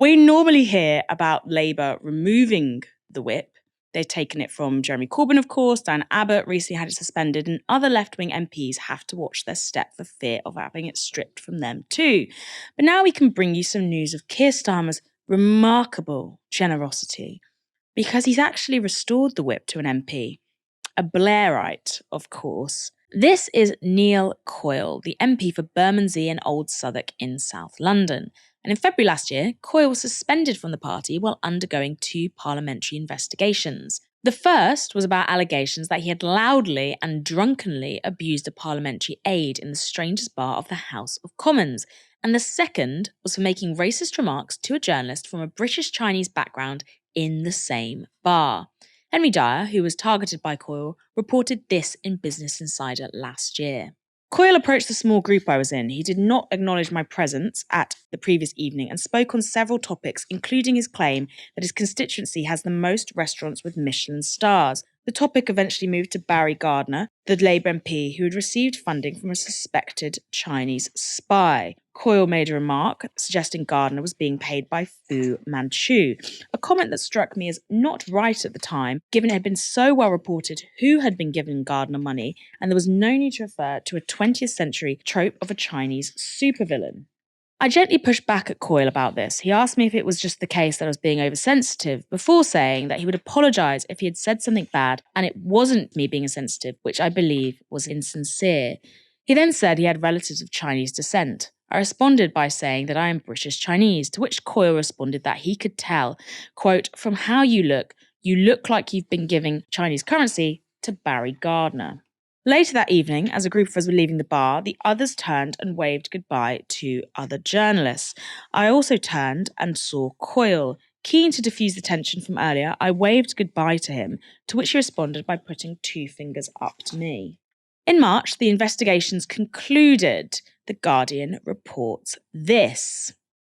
We normally hear about Labour removing the whip. They've taken it from Jeremy Corbyn, of course. Diana Abbott recently had it suspended, and other left-wing MPs have to watch their step for fear of having it stripped from them too. But now we can bring you some news of Keir Starmer's remarkable generosity, because he's actually restored the whip to an MP. A Blairite, of course. This is Neil Coyle, the MP for Bermondsey and Old Southwark in South London. And in February last year, Coyle was suspended from the party while undergoing 2 parliamentary investigations. The first was about allegations that he had loudly and drunkenly abused a parliamentary aide in the strangest bar of the House of Commons. And the second was for making racist remarks to a journalist from a British Chinese background in the same bar. Henry Dyer, who was targeted by Coyle, reported this in Business Insider last year. Coyle approached the small group I was in. He did not acknowledge my presence at the previous evening and spoke on several topics, including his claim that his constituency has the most restaurants with Michelin stars. The topic eventually moved to Barry Gardiner, the Labour MP who had received funding from a suspected Chinese spy. Coyle made a remark suggesting Gardiner was being paid by Fu Manchu, a comment that struck me as not right at the time, given it had been so well reported who had been giving Gardiner money, and there was no need to refer to a 20th century trope of a Chinese supervillain. I gently pushed back at Coyle about this. He asked me if it was just the case that I was being oversensitive, before saying that he would apologise if he had said something bad and it wasn't me being insensitive, which I believe was insincere. He then said he had relatives of Chinese descent. I responded by saying that I am British Chinese, to which Coyle responded that he could tell, quote, "From how you look like you've been giving Chinese currency to Barry Gardiner." Later that evening, as a group of us were leaving the bar, the others turned and waved goodbye to other journalists. I also turned and saw Coyle. Keen to diffuse the tension from earlier, I waved goodbye to him, to which he responded by putting 2 fingers up to me. In March, the investigations concluded. The Guardian reports this.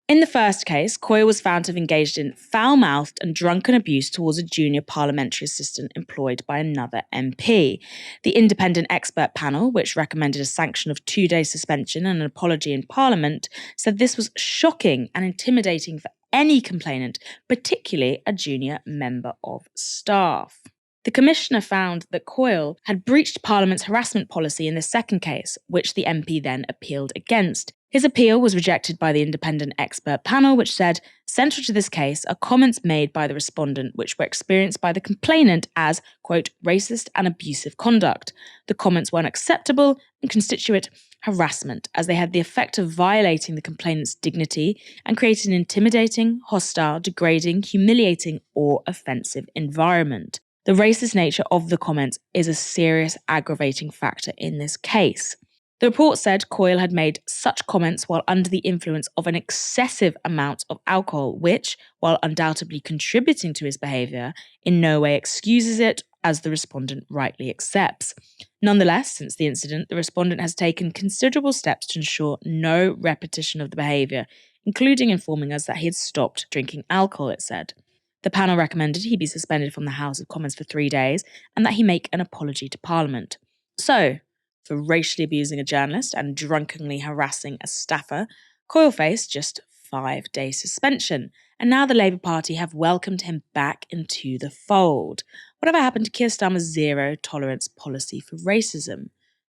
In the first case, Coyle was found to have engaged in foul-mouthed and drunken abuse towards a junior parliamentary assistant employed by another MP. The independent expert panel, which recommended a sanction of 2-day suspension and an apology in Parliament, said this was shocking and intimidating for any complainant, particularly a junior member of staff. The Commissioner found that Coyle had breached Parliament's harassment policy in the second case, which the MP then appealed against. His appeal was rejected by the independent expert panel, which said, central to this case are comments made by the respondent which were experienced by the complainant as, quote, racist and abusive conduct. The comments were unacceptable and constitute harassment, as they had the effect of violating the complainant's dignity and creating an intimidating, hostile, degrading, humiliating, or offensive environment. The racist nature of the comments is a serious aggravating factor in this case. The report said Coyle had made such comments while under the influence of an excessive amount of alcohol, which, while undoubtedly contributing to his behaviour, in no way excuses it, as the respondent rightly accepts. Nonetheless, since the incident, the respondent has taken considerable steps to ensure no repetition of the behaviour, including informing us that he had stopped drinking alcohol, it said. The panel recommended he be suspended from the House of Commons for 3 days and that he make an apology to Parliament. So, for racially abusing a journalist and drunkenly harassing a staffer, Coyle faced just 5-day suspension, and now the Labour Party have welcomed him back into the fold. Whatever happened to Keir Starmer's zero-tolerance policy for racism?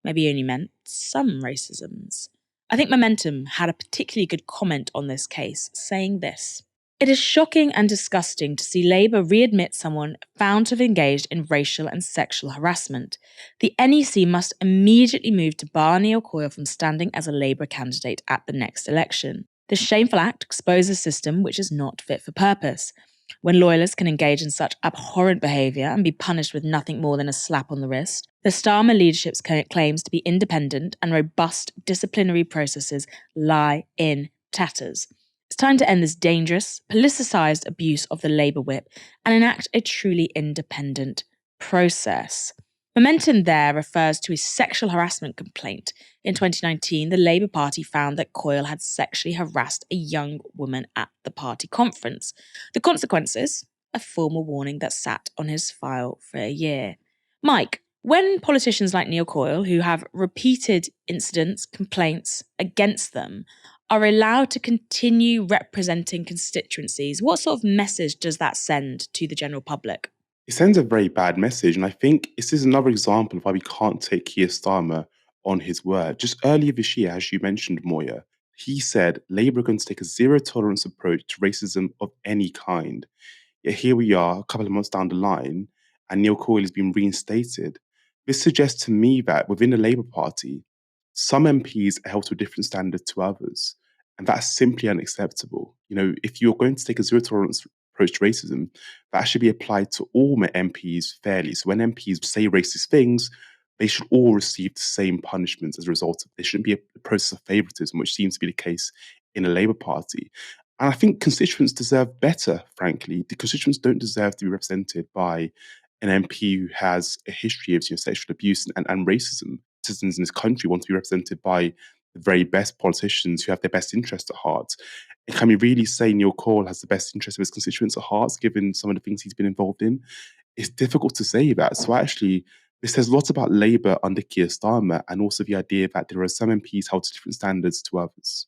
Maybe he only meant some racisms. I think Momentum had a particularly good comment on this case, saying this. It is shocking and disgusting to see Labour readmit someone found to have engaged in racial and sexual harassment. The NEC must immediately move to bar Neil Coyle from standing as a Labour candidate at the next election. This shameful act exposes a system which is not fit for purpose. When loyalists can engage in such abhorrent behaviour and be punished with nothing more than a slap on the wrist, the Starmer leadership's claims to be independent and robust disciplinary processes lie in tatters. It's time to end this dangerous, politicised abuse of the Labour whip and enact a truly independent process. Momentum there refers to a sexual harassment complaint. In 2019, the Labour Party found that Coyle had sexually harassed a young woman at the party conference. The consequences? A formal warning that sat on his file for a year. Mike, when politicians like Neil Coyle, who have repeated incidents, complaints against them, are allowed to continue representing constituencies, what sort of message does that send to the general public? It sends a very bad message, and I think this is another example of why we can't take Keir Starmer on his word. Just earlier this year, as you mentioned, Moya, he said Labour are going to take a zero tolerance approach to racism of any kind. Yet here we are, a couple of months down the line, and Neil Coyle has been reinstated. This suggests to me that within the Labour Party, some MPs are held to a different standard to others, and that's simply unacceptable. If you're going to take a zero tolerance approach to racism, that should be applied to all MPs fairly. So when MPs say racist things, they should all receive the same punishments as a result of. There shouldn't be a process of favouritism, which seems to be the case in the Labour Party. And I think constituents deserve better, frankly. The constituents don't deserve to be represented by an MP who has a history of sexual abuse and racism. Citizens in this country want to be represented by the very best politicians who have their best interests at heart. And can we really say Neil Cole has the best interest of his constituents at heart, given some of the things he's been involved in? It's difficult to say that. So actually, this says lots about Labour under Keir Starmer, and also the idea that there are some MPs held to different standards to others.